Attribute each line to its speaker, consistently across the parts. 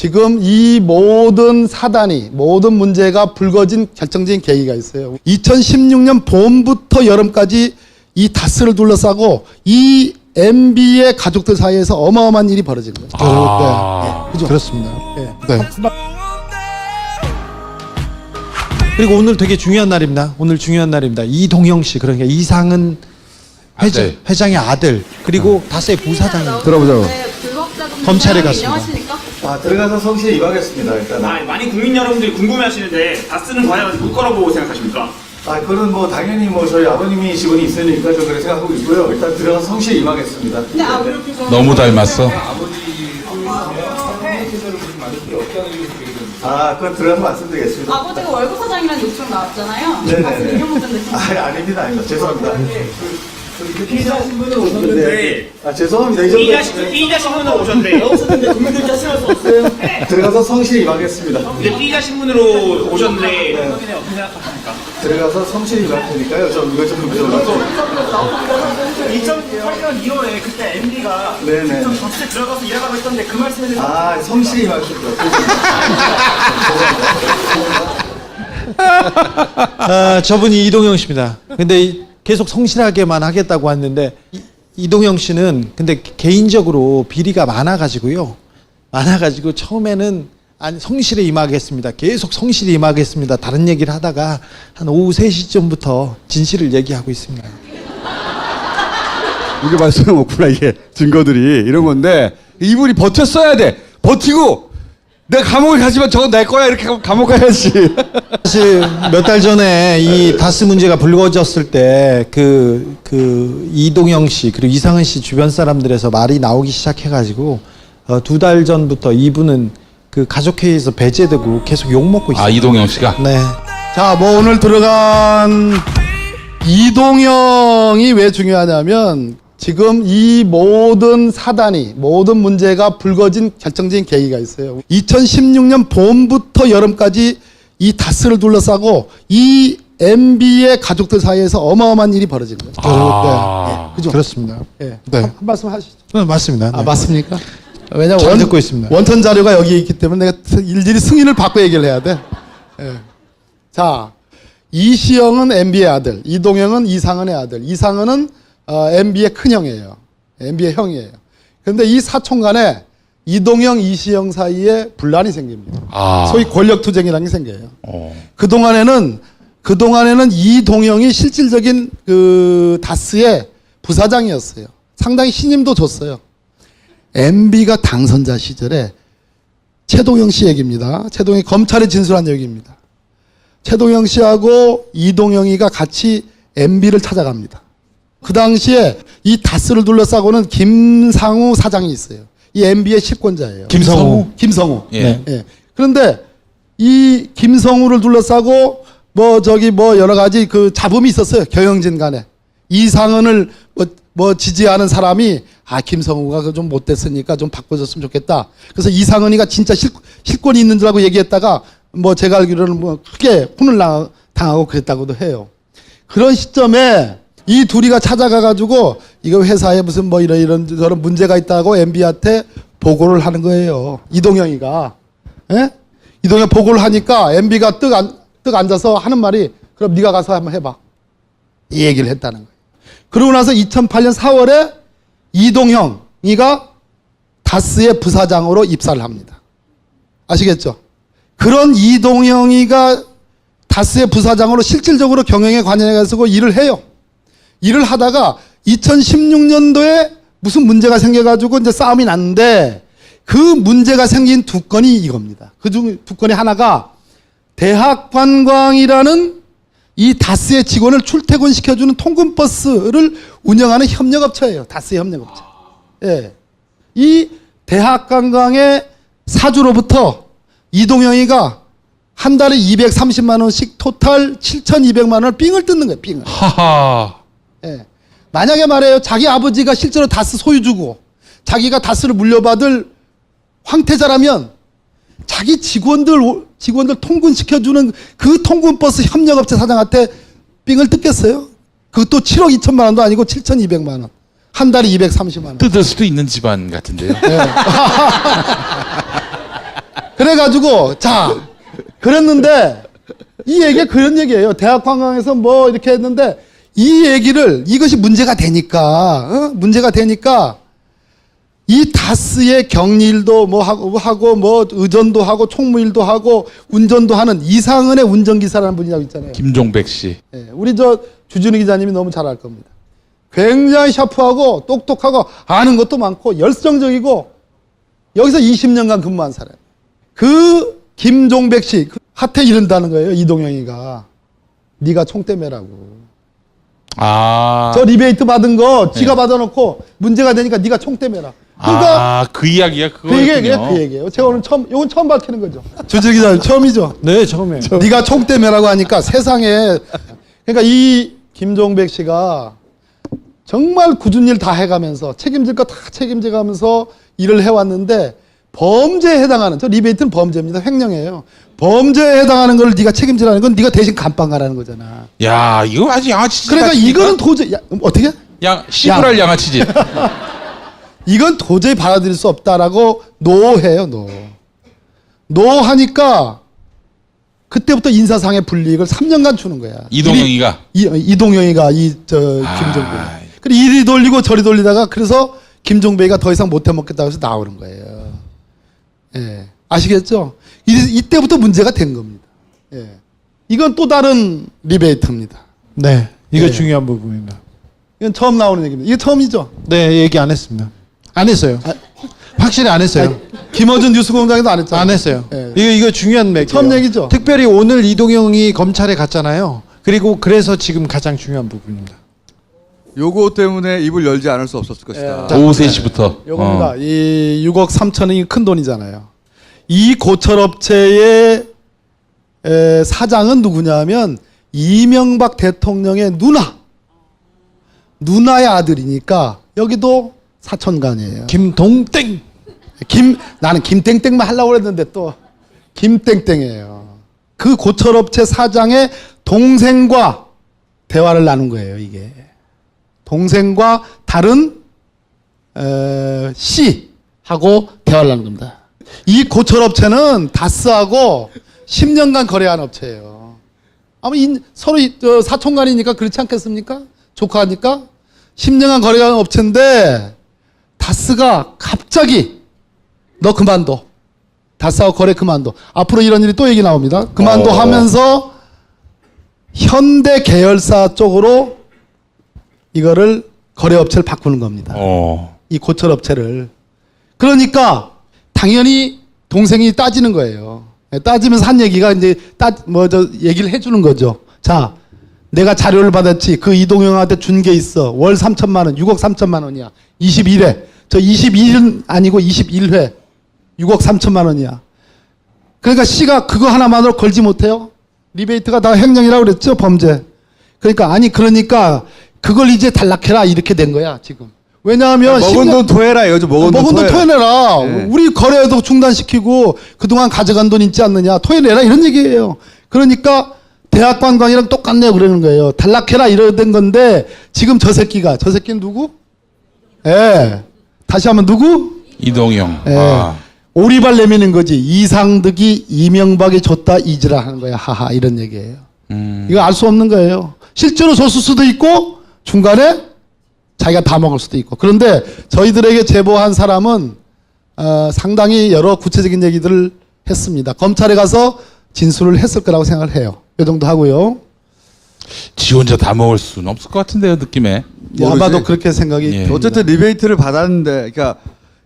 Speaker 1: 지금 이 모든 사단이, 모든 문제가 불거진 결정적인 계기가 있어요. 2016년 봄부터 여름까지 이 다스를 둘러싸고 이 MB의 가족들 사이에서 어마어마한 일이 벌어진 거예요. 네. 그죠?
Speaker 2: 그렇습니다.
Speaker 1: 네.
Speaker 2: 네. 그리고 오늘 되게 중요한 날입니다. 오늘 중요한 날입니다. 이동영 씨, 그러니까 이상은 회장의 아들, 그리고 다스의 부사장입니다.
Speaker 3: 들어보자고.
Speaker 2: 검찰에 갔습니다.
Speaker 4: 들어가서 성실히 임하겠습니다. 일단.
Speaker 5: 많이 국민 여러분들이 궁금해하시는데 다스는 과연 올 거라고 생각하십니까?
Speaker 4: 그건 뭐 당연히 뭐 저희 아버님이 지분이 있으니까 저 그렇게 생각하고 있고요. 일단 들어가서 성실히 임하겠습니다.
Speaker 3: 너무 닮았어.
Speaker 4: 그건 들어가서 말씀드리겠습니다.
Speaker 6: 아버지가 월급 사장이라는 욕심 나왔잖아요.
Speaker 4: 네네네.
Speaker 6: 이런 문제인데.
Speaker 4: 아닙니다. 죄송합니다. 피의자 신분으로
Speaker 5: 오셨는데.
Speaker 4: 죄송합니다.
Speaker 5: 피의자 신분으로 오셨는데.
Speaker 4: 오셨는데 국민들께 하시면 수 없어요. 들어가서 성실히 임하겠습니다.
Speaker 5: 근데 피의자 신분으로 오셨는데.
Speaker 4: 네.
Speaker 5: 어떻게 생각하십니까?
Speaker 4: 들어가서 성실히 임할 테니까요. 이거 좀 물어봐서.
Speaker 5: 2008년 2월에 그때 MB가
Speaker 4: 네네.
Speaker 5: 다스에 들어가서 일하라고 했던데 그 말씀에 대해서.
Speaker 4: 성실히 임하겠습니다.
Speaker 2: 저분이 이동영 씨입니다. 근데 계속 성실하게만 하겠다고 했는데 이동영 씨는 근데 개인적으로 비리가 많아가지고 처음에는 성실히 임하겠습니다. 계속 성실히 임하겠습니다. 다른 얘기를 하다가 한 오후 3시쯤부터 진실을 얘기하고 있습니다.
Speaker 3: 이게 말씀 없구나. 이게 증거들이 이런 건데 이분이 버텼어야 돼. 버티고 내가 감옥에 가지만 저건 내 거야 이렇게 감옥 가야지.
Speaker 2: 사실 몇 달 전에 이 다스 문제가 불거졌을 때 그 이동영 씨 그리고 이상은 씨 주변 사람들에서 말이 나오기 시작해가지고 2달 전부터 이분은 그 가족회의에서 배제되고 계속 욕먹고 있어요.
Speaker 3: 이동영 씨가?
Speaker 2: 네.
Speaker 1: 자, 뭐 오늘 들어간 이동영이 왜 중요하냐면 지금 이 모든 사단이, 모든 문제가 불거진 결정적인 계기가 있어요. 2016년 봄부터 여름까지 이 다스를 둘러싸고 이 MB의 가족들 사이에서 어마어마한 일이 벌어진 거예요. 네. 그죠?
Speaker 2: 그렇습니다.
Speaker 1: 네.
Speaker 2: 네.
Speaker 1: 한 말씀 하시죠.
Speaker 2: 맞습니다. 네.
Speaker 1: 맞습니까? 왜냐면
Speaker 2: 잘 듣고 있습니다.
Speaker 1: 원천 자료가 여기 있기 때문에 내가 일일이 승인을 받고 얘기를 해야 돼. 예. 자, 이시영은 MB의 아들, 이동영은 이상은의 아들. 이상은은 MB의 큰형이에요. MB의 형이에요. 그런데 이 사촌 간에 이동영, 이시영 사이에 분란이 생깁니다. 소위 권력투쟁이라는 게 생겨요. 그동안에는 이동영이 실질적인 그 다스의 부사장이었어요. 상당히 신임도 줬어요. MB가 당선자 시절에 최동영 씨 얘기입니다. 최동영이 검찰에 진술한 얘기입니다. 최동영 씨하고 이동영이가 같이 MB를 찾아갑니다. 그 당시에 이 다스를 둘러싸고는 김상우 사장이 있어요. 이 MB의 실권자예요. 김성우.
Speaker 3: 예.
Speaker 1: 예. 그런데 이 김성우를 둘러싸고 여러 가지 그 잡음이 있었어요. 경영진 간에. 이상은을 지지하는 사람이 김성우가 좀 못됐으니까 좀 바꿔줬으면 좋겠다. 그래서 이상은이가 진짜 실권이 있는 줄 알고 얘기했다가 제가 알기로는 크게 혼을 당하고 그랬다고도 해요. 그런 시점에 이 둘이가 찾아가가지고 이거 회사에 무슨 이런 저런 문제가 있다고 MB한테 보고를 하는 거예요. 이동영이가. 예? 이동영 보고를 하니까 MB가 떡 앉아서 하는 말이 그럼 네가 가서 한번 해봐. 이 얘기를 했다는 거예요. 그러고 나서 2008년 4월에 이동영이가 다스의 부사장으로 입사를 합니다. 아시겠죠? 그런 이동영이가 다스의 부사장으로 실질적으로 경영에 관여해서 일을 해요. 일을 하다가 2016년도에 무슨 문제가 생겨가지고 이제 싸움이 났는데 그 문제가 생긴 두 건이 이겁니다. 그중 두 건이 하나가 대학관광이라는 이 다스의 직원을 출퇴근시켜주는 통근버스를 운영하는 협력업체예요. 다스의 협력업체. 예. 이 대학관광의 사주로부터 이동영이가 한 달에 230만 원씩 토탈 7,200만 원을 삥을 뜯는 거예요. 삥을.
Speaker 3: 하하.
Speaker 1: 예. 만약에 말해요. 자기 아버지가 실제로 다스 소유주고 자기가 다스를 물려받을 황태자라면 자기 직원들 통근시켜주는 그 통근버스 협력업체 사장한테 삥을 뜯겠어요? 그것도 7억 2천만 원도 아니고 7,200만 원. 한 달에 230만 원.
Speaker 3: 뜯을 수도 있는 집안 같은데요.
Speaker 1: 네. 그래가지고 자 그랬는데 이 얘기가 그런 얘기예요. 대학 관광에서 뭐 이렇게 했는데 이 얘기를 이것이 문제가 되니까 문제가 되니까 이 다스의 경리일도 뭐 하고 뭐 의전도 하고 총무일도 하고 운전도 하는 이상은의 운전기사라는 분이라고 있잖아요.
Speaker 7: 김종백 씨.
Speaker 1: 예, 우리 저 주준희 기자님이 너무 잘 알 겁니다. 굉장히 샤프하고 똑똑하고 아는 것도 많고 열성적이고 여기서 20년간 근무한 사람. 그 김종백 씨 한테 이른다는 거예요. 이동영이가 네가 총대 매라고.
Speaker 7: 아.
Speaker 1: 저 리베이트 받은 거 지가 받아놓고 문제가 되니까 네가 총대 매라. 그러니까
Speaker 7: 그 이야기가
Speaker 1: 그 얘기예요. 그 얘기예요. 제가 오늘 이건 처음 밝히는 거죠. 주준희 기자님 처음이죠.
Speaker 2: 네, 처음에.
Speaker 1: 네가 총대 매라고 하니까 세상에 그러니까 이 김종백 씨가 정말 굳은 일 다 해가면서 책임질 거 다 책임져가면서 일을 해왔는데 범죄에 해당하는 저 리베이트는 범죄입니다. 횡령이에요. 범죄에 해당하는 걸 네가 책임지라는 건 네가 대신 감방 가라는 거잖아.
Speaker 7: 야, 이거 아주 양아치지.
Speaker 1: 그러니까 이거는 도저히 어떻게?
Speaker 7: 시부랄 양아치지.
Speaker 1: 이건 도저히 받아들일 수 없다라고 노해요. 노하니까 그때부터 인사상의 불이익을 3년간 주는 거야.
Speaker 7: 이동영이가.
Speaker 1: 이동영이가 김종백. 그래 이리 돌리고 저리 돌리다가 그래서 김종백이가 더 이상 못 해먹겠다고 해서 나오는 거예요. 예. 아시겠죠? 이때부터 문제가 된 겁니다. 예. 이건 또 다른 리베이트입니다.
Speaker 2: 네, 이거
Speaker 1: 네.
Speaker 2: 중요한 부분입니다.
Speaker 1: 이건 처음 나오는 얘기입니다. 이게 처음이죠?
Speaker 2: 네, 얘기 안 했습니다. 안 했어요. 확실히 안 했어요.
Speaker 1: 아니, 김어준 뉴스공장에도 안 했잖아요.
Speaker 2: 안 했어요.
Speaker 1: 예.
Speaker 2: 이거 중요한 맥이에요.
Speaker 1: 처음 얘기죠?
Speaker 2: 특별히 오늘 이동영이 검찰에 갔잖아요. 그리고 그래서 지금 가장 중요한 부분입니다.
Speaker 3: 요거 때문에 입을 열지 않을 수 없었을 것이다.
Speaker 7: 오후 3시부터.
Speaker 1: 요겁니다. 이 6억 3천원이 큰 돈이잖아요. 이 고철업체의 사장은 누구냐면 이명박 대통령의 누나의 아들이니까 여기도 사촌간이에요.
Speaker 2: 김동땡.
Speaker 1: 나는 김땡땡만 하려고 그랬는데 또 김땡땡이에요. 그 고철업체 사장의 동생과 대화를 나눈 거예요. 이게 동생과 다른 C하고 대화를 나눈 겁니다. 이 고철업체는 다스하고 10년간 거래한 업체예요. 아마 서로 사촌간이니까 그렇지 않겠습니까? 조카니까 10년간 거래한 업체인데 다스가 갑자기 너 그만둬. 다스하고 거래 그만둬. 앞으로 이런 일이 또 얘기 나옵니다. 그만둬 하면서 현대 계열사 쪽으로 이거를 거래업체를 바꾸는 겁니다. 이 고철업체를. 그러니까 당연히 동생이 따지는 거예요. 따지면서 한 얘기가 이제 얘기를 해주는 거죠. 자, 내가 자료를 받았지. 그 이동영한테 준 게 있어. 월 3천만 원, 6억 3천만 원이야. 21회. 저 21은 아니고 21회. 6억 3천만 원이야. 그러니까 C가 그거 하나만으로 걸지 못해요. 리베이트가 다 횡령이라고 그랬죠. 범죄. 그러니까 그걸 이제 단락해라. 이렇게 된 거야, 지금. 왜냐하면
Speaker 3: 먹은 돈 토해라 이거죠. 먹은 돈
Speaker 1: 토해내라.
Speaker 3: 네.
Speaker 1: 우리 거래도 중단시키고 그동안 가져간 돈 있지 않느냐. 토해내라. 이런 얘기예요. 그러니까 대학 관광이랑 똑같네요. 그러는 거예요. 단락해라. 이러던 건데 지금 저 새끼는 누구? 예. 다시 한번 누구?
Speaker 7: 이동영.
Speaker 1: 예. 오리발 내미는 거지. 이상득이 이명박이 줬다 이지라 하는 거야. 하하. 이런 얘기예요. 이거 알 수 없는 거예요. 실제로 줬을 수도 있고 중간에 자기가 다 먹을 수도 있고. 그런데 저희들에게 제보한 사람은 상당히 여러 구체적인 얘기들을 했습니다. 검찰에 가서 진술을 했을 거라고 생각을 해요. 이 정도 하고요.
Speaker 7: 지 혼자 다 먹을 수는 없을 것 같은데요, 느낌에.
Speaker 1: 아마도 그렇게 생각이
Speaker 7: 예.
Speaker 1: 듭니다.
Speaker 3: 어쨌든 리베이트를 받았는데, 그러니까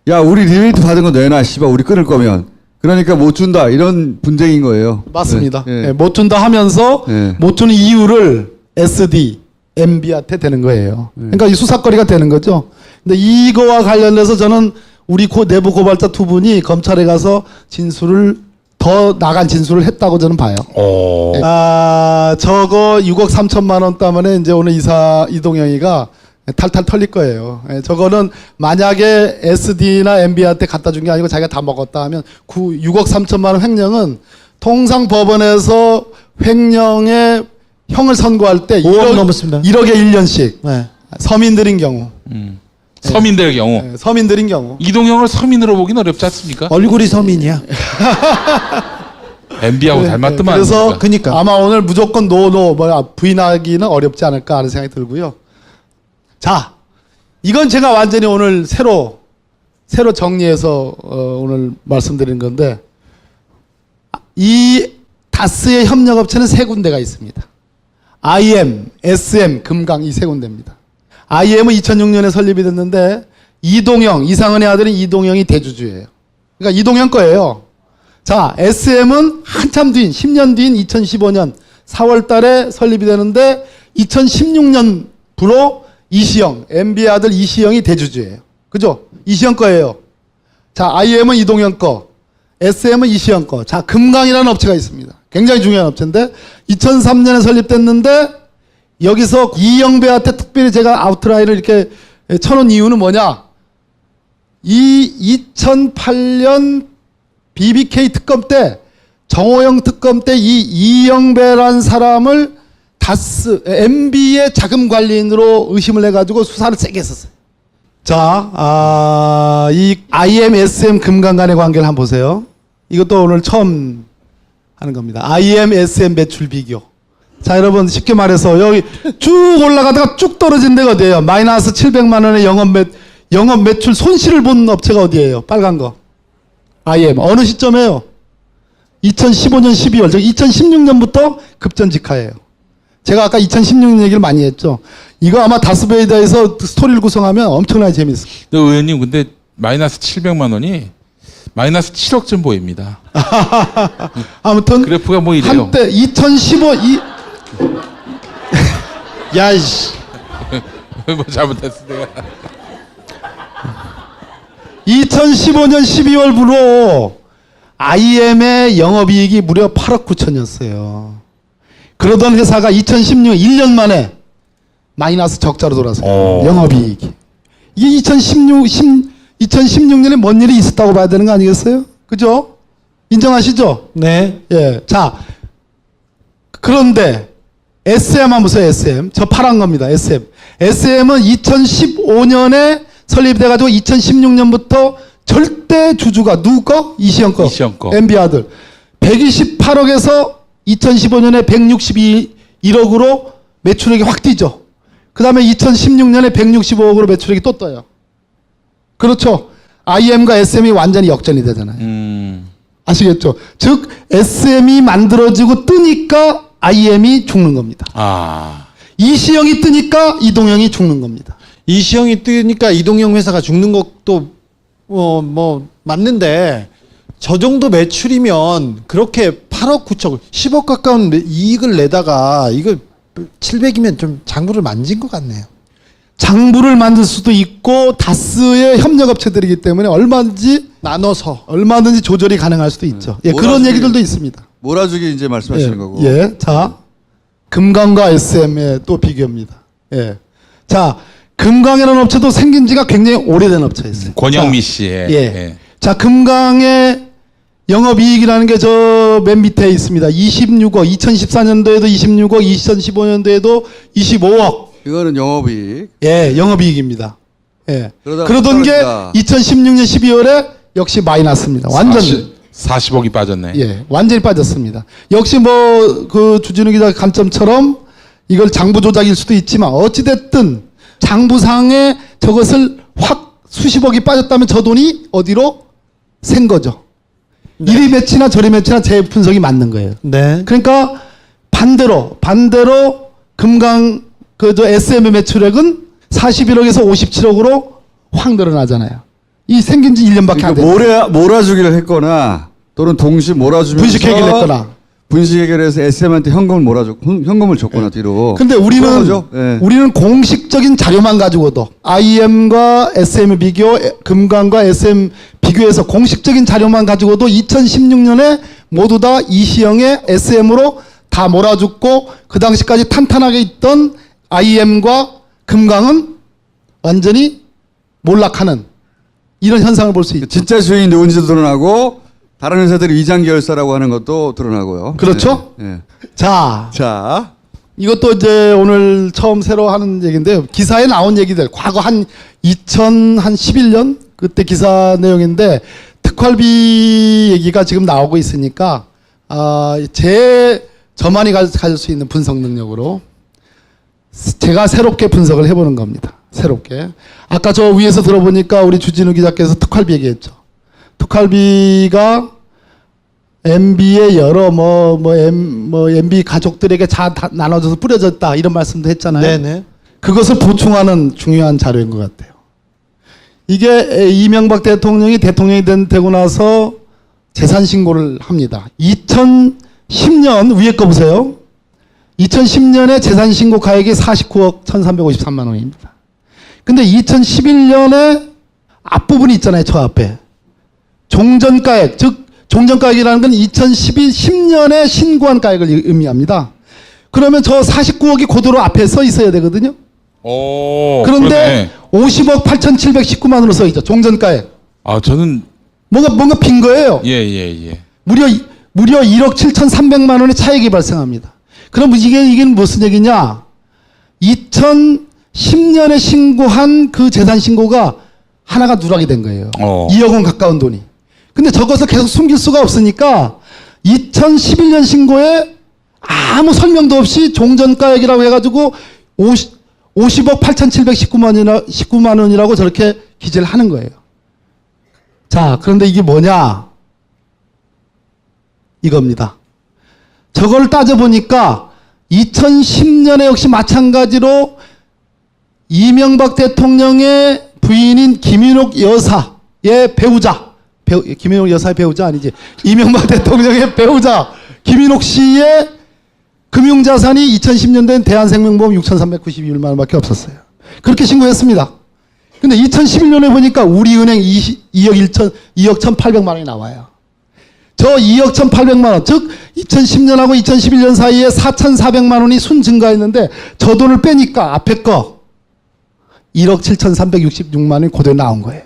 Speaker 3: 야 우리 리베이트 받은 거 내놔, 씨발 우리 끊을 거면. 그러니까 못 준다 이런 분쟁인 거예요.
Speaker 1: 맞습니다.
Speaker 3: 예.
Speaker 1: 예, 못 준다 하면서
Speaker 3: 예.
Speaker 1: 못 주는 이유를 SD, MB한테 되는 거예요. 그러니까 이 수사거리가 되는 거죠. 근데 이거와 관련해서 저는 우리 내부 고발자 두 분이 검찰에 가서 더 나간 진술을 했다고 저는 봐요. 저거 6억 3천만 원 때문에 이제 오늘 이동영이가 탈탈 털릴 거예요. 저거는 만약에 SD나 MB한테 갖다 준 게 아니고 자기가 다 먹었다 하면 6억 3천만 원 횡령은 통상 법원에서 횡령의 형을 선고할 때
Speaker 2: 5억 넘었습니다.
Speaker 1: 1억에 1년씩
Speaker 2: 네.
Speaker 1: 서민들인 경우
Speaker 7: 서민들의 경우
Speaker 1: 예, 서민들인 경우.
Speaker 7: 이동형을 서민으로 보긴 어렵지 않습니까?
Speaker 2: 얼굴이 서민이야.
Speaker 7: MB하고 닮았더만.
Speaker 1: 그래서
Speaker 2: 그러니까.
Speaker 1: 아마 오늘 무조건 노노 부인하기는 어렵지 않을까 하는 생각이 들고요. 자, 이건 제가 완전히 오늘 새로 정리해서 오늘 말씀드린 건데, 이 다스의 협력업체는 세 군데가 있습니다. IM, SM, 금강 이 세 군데입니다. IM은 2006년에 설립이 됐는데 이동영, 이상은의 아들인 이동영이 대주주예요. 그러니까 이동영 거예요. 자, SM은 한참 뒤인 10년 뒤인 2015년 4월 달에 설립이 되는데 2016년부로 이시영, MB의 아들 이시영이 대주주예요. 그죠? 이시영 거예요. 자, IM은 이동영 거, SM은 이시영 거. 자, 금강이라는 업체가 있습니다. 굉장히 중요한 업체인데 2003년에 설립됐는데 여기서 이영배한테 특별히 제가 아웃라인을 이렇게 쳐놓은 이유는 뭐냐? 이 2008년 BBK 특검 때 정호영 특검 때 이 이영배란 사람을 다스 MB의 자금 관리인으로 의심을 해가지고 수사를 세게 했었어요. 자, 이 IM, SM 금강 간의 관계를 한번 보세요. 이것도 오늘 처음 하는 겁니다. IM, SM 매출 비교. 자, 여러분 쉽게 말해서 여기 쭉 올라가다가 쭉 떨어진 데가 어디예요? 마이너스 700만 원의 영업 매출 손실을 본 업체가 어디예요? 빨간 거. IM. 어느 시점에요? 2015년 12월. 즉 2016년부터 급전직하예요. 제가 아까 2016년 얘기를 많이 했죠. 이거 아마 다스베이다에서 스토리를 구성하면 엄청나게 재밌어요.
Speaker 7: 의원님 근데 마이너스 700만 원이 마이너스 7억쯤 보입니다.
Speaker 1: 아무튼
Speaker 7: 그래프가 뭐 이래요.
Speaker 1: 한때 2015
Speaker 2: 야이씨.
Speaker 7: 뭐 잘못했어 내가.
Speaker 1: 2015년 12월부로 IM의 영업이익이 무려 8억 9천이었어요. 그러던 회사가 2016년 1년 만에 마이너스 적자로 돌아서요. 영업이익이. 이게 2016년에 뭔 일이 있었다고 봐야 되는 거 아니겠어요? 그죠? 인정하시죠?
Speaker 2: 네.
Speaker 1: 예. 자, 그런데 SM 한번 보세요. SM. 저 파란 겁니다. SM. SM은 2015년에 설립돼가지고 2016년부터 절대 주주가 누구 거? 이시영 거.
Speaker 7: 이시영 거.
Speaker 1: MB 아들. 128억에서 2015년에 161억으로 매출액이 확 뛰죠. 그 다음에 2016년에 165억으로 매출액이 또 떠요. 그렇죠. IM과 SM이 완전히 역전이 되잖아요. 아시겠죠? 즉 SM이 만들어지고 뜨니까 IM이 죽는 겁니다.
Speaker 7: 아.
Speaker 1: 이시영이 뜨니까 이동영이 죽는 겁니다.
Speaker 2: 이시영이 뜨니까 이동영 회사가 죽는 것도 뭐 맞는데 저 정도 매출이면 그렇게 8억 9천 10억 가까운 이익을 내다가 이거 700이면 좀 장부를 만진 것 같네요.
Speaker 1: 장부를 만들 수도 있고 다스의 협력업체들이기 때문에 얼마든지 조절이 가능할 수도 있죠. 예, 그런 얘기들도 있습니다.
Speaker 3: 몰아주기 이제 말씀하시는
Speaker 1: 예,
Speaker 3: 거고.
Speaker 1: 예, 자 금강과 SM의 또 비교입니다. 예, 자 금강이라는 업체도 생긴 지가 굉장히 오래된 업체였어요.
Speaker 7: 권영미 씨의.
Speaker 1: 자, 예. 자 금강의 영업이익이라는 게 저 맨 밑에 있습니다. 26억, 2014년도에도 26억, 2015년도에도 25억.
Speaker 3: 이거는 영업이익.
Speaker 1: 예, 영업이익입니다. 예.
Speaker 3: 그러다가
Speaker 1: 그러던 게
Speaker 3: 떨어진다.
Speaker 1: 2016년 12월에 역시 마이너스입니다. 완전
Speaker 7: 40억이 빠졌네.
Speaker 1: 예, 완전히 빠졌습니다. 역시 뭐 그 주진우 기자 관점처럼 이걸 장부 조작일 수도 있지만 어찌 됐든 장부상에 저것을 확 수십억이 빠졌다면 저 돈이 어디로 샌 거죠. 이리 매치나 저리 매치나 제 분석이 맞는 거예요.
Speaker 2: 네.
Speaker 1: 그러니까 반대로 금강 저 SM의 매출액은 41억에서 57억으로 확 늘어나잖아요. 이 생긴 지 1년밖에 안 됐어요.
Speaker 3: 그러니까 몰아주기를 했거나 또는 동시 몰아주면서
Speaker 1: 분식 해결했거나.
Speaker 3: 분식 해결해서 SM한테 현금을 줬거나 뒤로.
Speaker 1: 근데
Speaker 3: 그런 거죠. 예.
Speaker 1: 우리는 공식적인 자료만 가지고도 IM과 SM 비교, 금강과 SM 비교해서 공식적인 자료만 가지고도 2016년에 모두 다 이시영의 SM으로 다 몰아줬고 그 당시까지 탄탄하게 있던 IM과 금강은 완전히 몰락하는 이런 현상을 볼 수 있죠.
Speaker 3: 진짜 주인이 누군지도 드러나고 다른 회사들이 위장 결사라고 하는 것도 드러나고요.
Speaker 1: 그렇죠?
Speaker 3: 네. 네.
Speaker 1: 자,
Speaker 3: 자,
Speaker 1: 이것도 이제 오늘 처음 새로 하는 얘기인데요. 기사에 나온 얘기들, 과거 한 2011년 그때 기사 내용인데 특활비 얘기가 지금 나오고 있으니까 저만이 가질 수 있는 분석 능력으로 제가 새롭게 분석을 해보는 겁니다. 새롭게. 아까 저 위에서 들어보니까 우리 주진우 기자께서 특활비 얘기했죠. 특활비가 MB의 여러 MB 가족들에게 다 나눠져서 뿌려졌다 이런 말씀도 했잖아요.
Speaker 2: 네네.
Speaker 1: 그것을 보충하는 중요한 자료인 것 같아요. 이게 이명박 대통령이 대통령이 되고 나서 재산 신고를 합니다. 2010년 위에 거 보세요. 2010년에 재산 신고 가액이 49억 1,353만 원입니다. 근데 2011년에 앞부분이 있잖아요. 저 앞에. 종전가액, 즉 종전가액이라는 건 2010년에 신고한 가액을 의미합니다. 그러면 저 49억이 그대로 앞에 써 있어야 되거든요.
Speaker 7: 오,
Speaker 1: 그런데 50억 8,719만 원으로 써 있죠. 종전가액.
Speaker 7: 아, 저는
Speaker 1: 뭔가 빈 거예요.
Speaker 7: 예.
Speaker 1: 무려 1억 7,300만 원의 차익이 발생합니다. 그럼 이게 무슨 얘기냐? 2010년에 신고한 그 재산 신고가 하나가 누락이 된 거예요. 2억 원 가까운 돈이. 근데 저것을 계속 숨길 수가 없으니까 2011년 신고에 아무 설명도 없이 종전가액이라고 해가지고 50억 8,719만 원이라고 저렇게 기재를 하는 거예요. 자, 그런데 이게 뭐냐? 이겁니다. 저걸 따져보니까 2010년에 역시 마찬가지로 이명박 대통령의 부인인 김윤옥 여사의 배우자, 김윤옥 여사의 배우자 아니지, 이명박 대통령의 배우자 김윤옥 씨의 금융자산이 2010년도엔 대한생명보험 6,392만 원밖에 없었어요. 그렇게 신고했습니다. 근데 2011년에 보니까 우리은행 2억 1,800만 원이 나와요. 저 2억 1,800만 원, 즉 2010년하고 2011년 사이에 4,400만 원이 순 증가했는데 저 돈을 빼니까 앞에 거 1억 7,366만 원이 그대로 나온 거예요.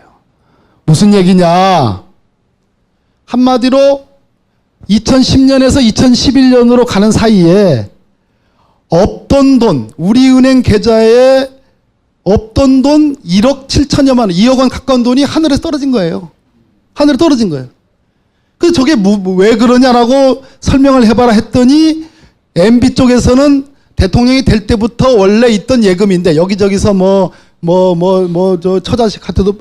Speaker 1: 무슨 얘기냐? 한마디로 2010년에서 2011년으로 가는 사이에 없던 돈, 우리은행 계좌에 없던 돈 1억 7천여만 원, 2억 원 가까운 돈이 하늘에 떨어진 거예요. 하늘에 떨어진 거예요. 그래서 저게 왜 그러냐라고 설명을 해봐라 했더니 MB 쪽에서는 대통령이 될 때부터 원래 있던 예금인데 여기저기서 저 처자식한테도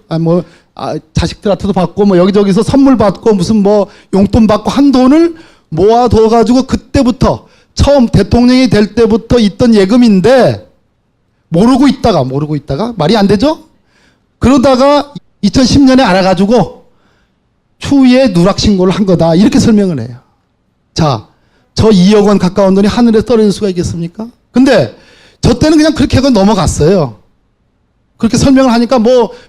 Speaker 1: 자식들한테도 받고 여기저기서 선물 받고 무슨 용돈 받고 한 돈을 모아둬 가지고 그때부터 처음 대통령이 될 때부터 있던 예금인데 모르고 있다가 말이 안 되죠? 그러다가 2010년에 알아가지고 추후에 누락 신고를 한 거다 이렇게 설명을 해요. 자, 저 2억 원 가까운 돈이 하늘에 떨어질 수가 있겠습니까? 근데 저 때는 그냥 그렇게 하고 넘어갔어요. 그렇게 설명을 하니까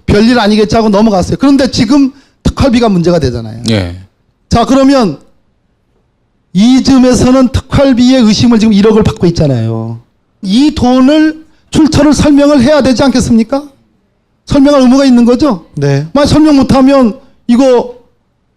Speaker 1: 별일 아니겠지 하고 넘어갔어요. 그런데 지금 특활비가 문제가 되잖아요.
Speaker 7: 예.
Speaker 1: 자, 그러면 이쯤에서는 특활비의 의심을 지금 1억을 받고 있잖아요. 이 돈을 출처를 설명을 해야 되지 않겠습니까? 설명할 의무가 있는 거죠?
Speaker 2: 네.
Speaker 1: 만약 설명 못하면 이거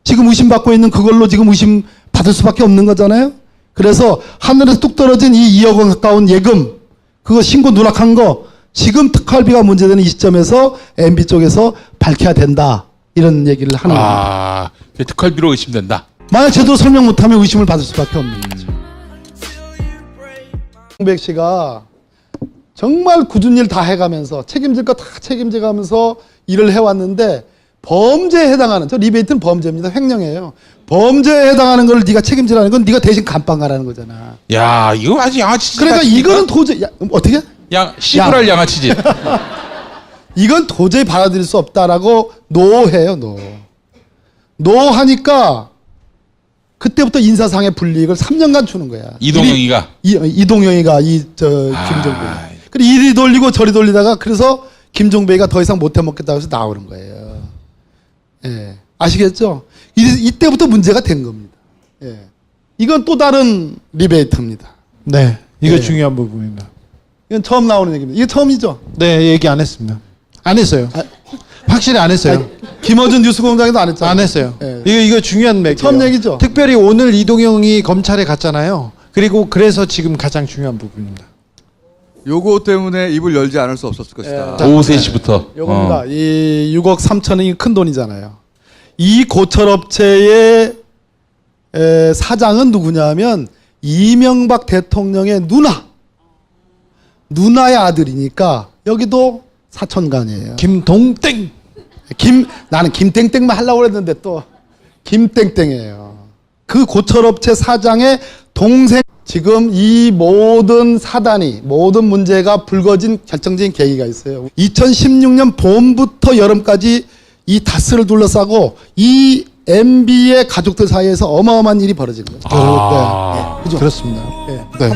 Speaker 1: 지금 의심받고 있는 그걸로 지금 의심 받을 수밖에 없는 거잖아요. 그래서 하늘에서 뚝 떨어진 이 2억 원 가까운 예금 그거 신고 누락한 거 지금 특활비가 문제되는 이 시점에서 MB 쪽에서 밝혀야 된다 이런 얘기를 하는 겁니다.
Speaker 7: 특활비로 의심된다.
Speaker 1: 만약 제대로 설명 못하면 의심을 받을 수밖에 없는 거죠. 홍백 씨가 정말 굳은 일 다 해가면서 책임질 거 다 책임져가면서 일을 해왔는데 범죄에 해당하는, 저 리베이트는 범죄입니다. 횡령이에요. 범죄에 해당하는 걸 네가 책임지라는 건 네가 대신 감방 가라는 거잖아.
Speaker 7: 야, 이거 아주 양아치짓.
Speaker 1: 그러니까 이거는 도저히 어떻게?
Speaker 7: 시부랄 양아치짓.
Speaker 1: 이건 도저히 받아들일 수 없다라고 노해요. 노하니까 그때부터 인사상의 불이익을 3년간 주는 거야.
Speaker 7: 이동영이가.
Speaker 1: 이동영이가 김종배. 그래 이리 돌리고 저리 돌리다가 그래서 김종배가 더 이상 못 해먹겠다고 해서 나오는 거예요. 예. 아시겠죠? 이때부터 문제가 된 겁니다. 예. 이건 또 다른 리베이트입니다.
Speaker 2: 네. 이거
Speaker 1: 네.
Speaker 2: 중요한 부분입니다.
Speaker 1: 이건 처음 나오는 얘기입니다. 이게 처음이죠?
Speaker 2: 네, 얘기 안 했습니다. 안 했어요. 확실히 안 했어요.
Speaker 1: 김어준 뉴스공장에도 안 했잖아요.
Speaker 2: 안 했어요.
Speaker 1: 예.
Speaker 2: 이거 중요한 맥이에요.
Speaker 1: 처음 얘기죠?
Speaker 2: 특별히 오늘 이동영이 검찰에 갔잖아요. 그리고 그래서 지금 가장 중요한 부분입니다.
Speaker 3: 요거 때문에 입을 열지 않을 수 없었을 것이다.
Speaker 1: 자,
Speaker 7: 오후 3시부터.
Speaker 1: 요겁니다. 이 6억 3천이 큰 돈이잖아요. 이 고철업체의 사장은 누구냐면 이명박 대통령의 누나의 아들이니까 여기도 사촌간이에요.
Speaker 2: 김동땡.
Speaker 1: 나는 김땡땡만 하려고 했는데 또 김땡땡이에요. 그 고철업체 사장의 동생. 지금 이 모든 사단이, 모든 문제가 불거진 결정적인 계기가 있어요. 2016년 봄부터 여름까지 이 다스를 둘러싸고 이 MB의 가족들 사이에서 어마어마한 일이 벌어진 거예요. 네. 그죠?
Speaker 2: 그렇습니다.
Speaker 1: 네.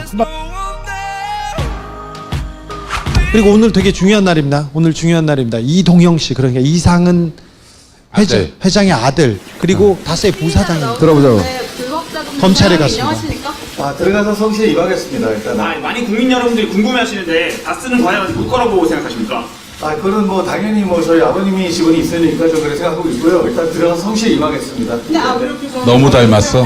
Speaker 2: 그리고 오늘 되게 중요한 날입니다. 오늘 중요한 날입니다. 이동영 씨, 그러니까 이상은 회장의 아들, 그리고 다스의 부사장입니다.
Speaker 3: 들어보자고.
Speaker 2: 검찰에 갔습니다.
Speaker 6: 인정하십니까?
Speaker 4: 들어가서 성실히 임하겠습니다. 일단.
Speaker 5: 많이 국민 여러분들이 궁금해하시는데 다스는 과연 올 거라고 생각하십니까?
Speaker 4: 그건 뭐 당연히 뭐 저희 아버님이 지분이 있으니까 저 그렇게 생각하고 있고요. 일단 들어가서 성실히 임하겠습니다.
Speaker 6: 근데
Speaker 7: 너무 닮았어.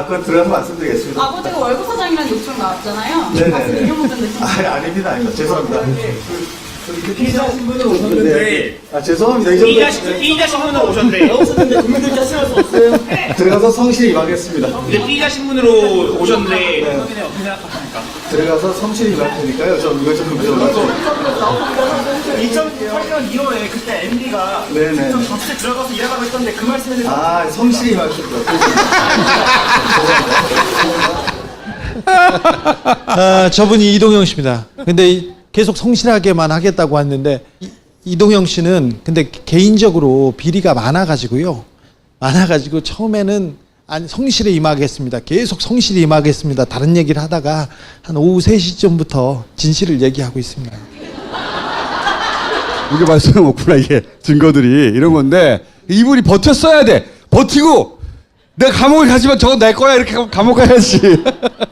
Speaker 4: 그건 들어가서 말씀드리겠습니다.
Speaker 6: 아버지가 월급 사장이라는 욕설 나왔잖아요.
Speaker 4: 네네네.
Speaker 6: 다스 인정하던데 진짜.
Speaker 4: 아닙니다. 죄송합니다.
Speaker 5: 피의자 신분으로 오셨는데
Speaker 4: 죄송합니다. 이 정도
Speaker 5: 피의자 신분으로 오셨는데
Speaker 8: 오셨는데 국민들 하실 수 없어요.
Speaker 4: 들어가서 성실히 임하겠습니다.
Speaker 5: 근데 피의자 신분으로 오셨는데
Speaker 4: 네.
Speaker 5: 어떻게 생각하십니까?
Speaker 4: 들어가서 성실히 임할 테니까요. 좀 이거 좀 물어봐주세요.
Speaker 8: 2008년 2월에 그때 MB가
Speaker 4: 네네.
Speaker 8: 다스에 들어가서 일하라고 했던데 그 말씀에 대해서
Speaker 4: 성실히 임하겠습니다.
Speaker 2: 저분이 이동영 씨입니다. 근데 계속 성실하게만 하겠다고 했는데 이동영 씨는 근데 개인적으로 비리가 많아가지고요. 많아가지고 처음에는 성실히 임하겠습니다. 계속 성실히 임하겠습니다. 다른 얘기를 하다가 한 오후 3시쯤부터 진실을 얘기하고 있습니다.
Speaker 3: 이게 말씀 없구나. 이게 증거들이 이런 건데 이분이 버텼어야 돼. 버티고 내가 감옥에 가지만 저건 내 거야 이렇게 감옥 가야지.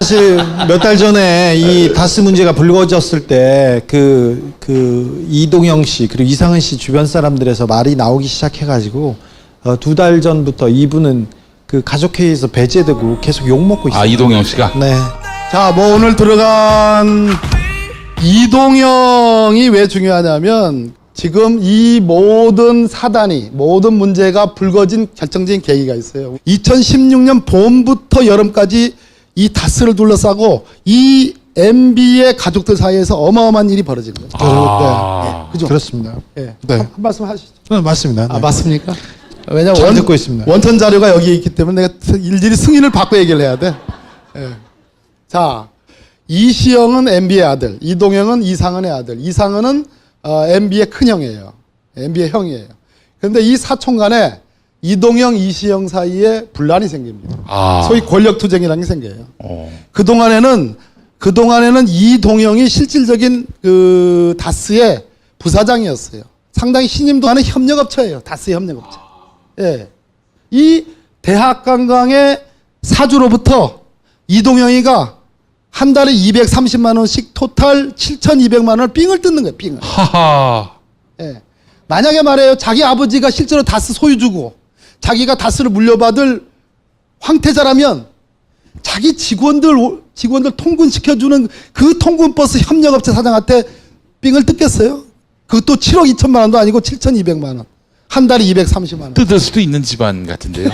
Speaker 2: 사실 몇 달 전에 이 다스 문제가 불거졌을 때 그 이동영 씨 그리고 이상은 씨 주변 사람들에서 말이 나오기 시작해가지고 2달 전부터 이분은 그 가족회의에서 배제되고 계속 욕 먹고 있어요.
Speaker 7: 이동영 씨가?
Speaker 2: 네.
Speaker 1: 자, 뭐 오늘 들어간 이동영이 왜 중요하냐면 지금 이 모든 사단이, 모든 문제가 불거진 결정적인 계기가 있어요. 2016년 봄부터 여름까지 이 다스를 둘러싸고 이 MB의 가족들 사이에서 어마어마한 일이 벌어진 거예요. 네. 그죠?
Speaker 2: 그렇습니다.
Speaker 1: 네.
Speaker 2: 네.
Speaker 1: 한 말씀 하시죠.
Speaker 2: 맞습니다. 네.
Speaker 1: 맞습니까? 왜냐면
Speaker 2: 잘 듣고 있습니다.
Speaker 1: 원천 자료가 여기 있기 때문에 내가 일일이 승인을 받고 얘기를 해야 돼. 예. 자, 이시영은 MB의 아들, 이동영은 이상은의 아들. 이상은은 MB의 큰형이에요. MB의 형이에요. 그런데 이 사촌 간에 이동영, 이시영 사이에 분란이 생깁니다. 소위 권력투쟁이라는 게 생겨요. 그동안에는 이동영이 실질적인 그 다스의 부사장이었어요. 상당히 신임도 하는 협력업체예요. 다스의 협력업체. 예. 이 대학관광의 사주로부터 이동영이가 한 달에 230만 원씩 토탈 7,200만 원을 삥을 뜯는 거예요. 삥을.
Speaker 7: 하하.
Speaker 1: 예. 만약에 말해요. 자기 아버지가 실제로 다스 소유주고 자기가 다스를 물려받을 황태자라면 자기 직원들 통근시켜주는 그 통근버스 협력업체 사장한테 삥을 뜯겠어요? 그것도 7억 2천만 원도 아니고 7,200만 원. 한 달에 230만 원.
Speaker 7: 뜯을 수도 있는 집안 같은데요.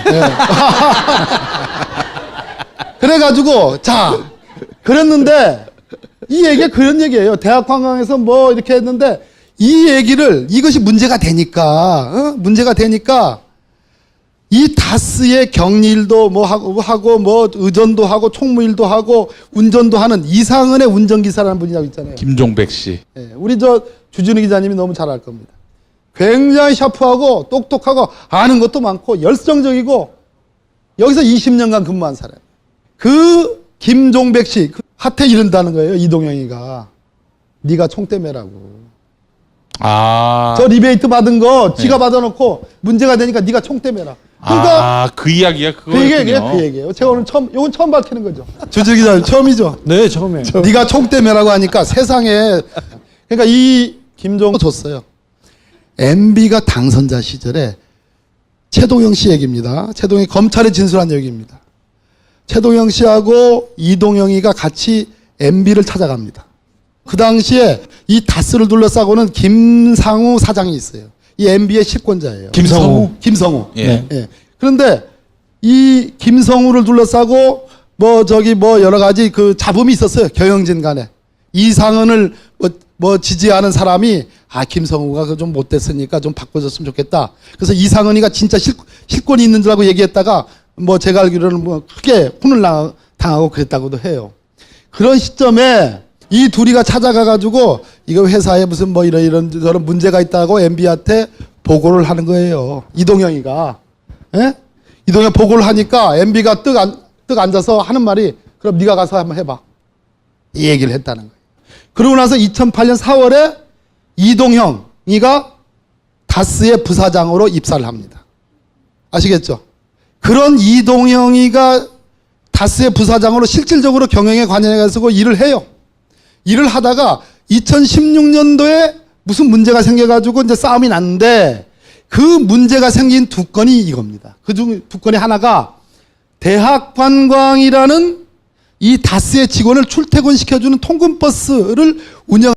Speaker 1: 그래가지고 그랬는데 이 얘기가 그런 얘기예요. 대학관광에서 뭐 이렇게 했는데 이 얘기를 이것이 문제가 되니까 이 다스의 격리일도 뭐 하고 뭐 의전도 하고 총무일도 하고 운전도 하는 이상은의 운전기사라는 분이라고 있잖아요.
Speaker 7: 김종백 씨.
Speaker 1: 예, 우리 주진우 기자님이 너무 잘 알 겁니다. 굉장히 샤프하고 똑똑하고 아는 것도 많고 열성적이고 여기서 20년간 근무한 사람. 그 김종백 씨 한테 이른다는 거예요. 이동영이가 네가 총대 매라고. 저 리베이트 받은 거 지가 받아놓고 문제가 되니까 네가 총대 매라. 그러니까
Speaker 7: 그 이야기가 그거였군요.
Speaker 1: 그 얘기예요. 제가 오늘 이건 처음 밝히는 거죠. 주진우 기자님 처음이죠.
Speaker 2: 네, 처음에.
Speaker 1: 네가 총대 매라고 하니까 세상에 그러니까 이 김종호 줬어요. MB가 당선자 시절에 최동영 씨 얘기입니다. 최동영이 검찰에 진술한 얘기입니다. 최동영 씨하고 이동영이가 같이 MB를 찾아갑니다. 그 당시에 이 다스를 둘러싸고는 김상우 사장이 있어요. 이 MB의 실권자예요.
Speaker 2: 김성우.
Speaker 1: 김성우.
Speaker 7: 예.
Speaker 1: 예. 그런데 이 김성우를 둘러싸고 뭐 여러 가지 그 잡음이 있었어요. 경영진 간에. 이상은을 뭐 지지하는 사람이 김성우가 그 좀 못됐으니까 좀 바꿔줬으면 좋겠다. 그래서 이상은이가 진짜 실권이 있는 줄 알고 얘기했다가 뭐 제가 알기로는 뭐 크게 혼을 당하고 그랬다고도 해요. 그런 시점에 이 둘이가 찾아가가지고 이거 회사에 무슨 뭐 이런 저런 문제가 있다고 MB한테 보고를 하는 거예요. 이동영이가. 예? 이동영 보고를 하니까 MB가 뜨 앉아서 하는 말이 그럼 네가 가서 한번 해봐. 이 얘기를 했다는 거예요. 그러고 나서 2008년 4월에 이동형이가 다스의 부사장으로 입사를 합니다. 아시겠죠? 그런 이동형이가 다스의 부사장으로 실질적으로 경영에 관여해가지고 일을 해요. 일을 하다가 2016년도에 무슨 문제가 생겨가지고 이제 싸움이 났는데 그 문제가 생긴 두 건이 이겁니다. 그중 두 건이 하나가 대학관광이라는 이 다스의 직원을 출퇴근시켜주는 통근버스를 운영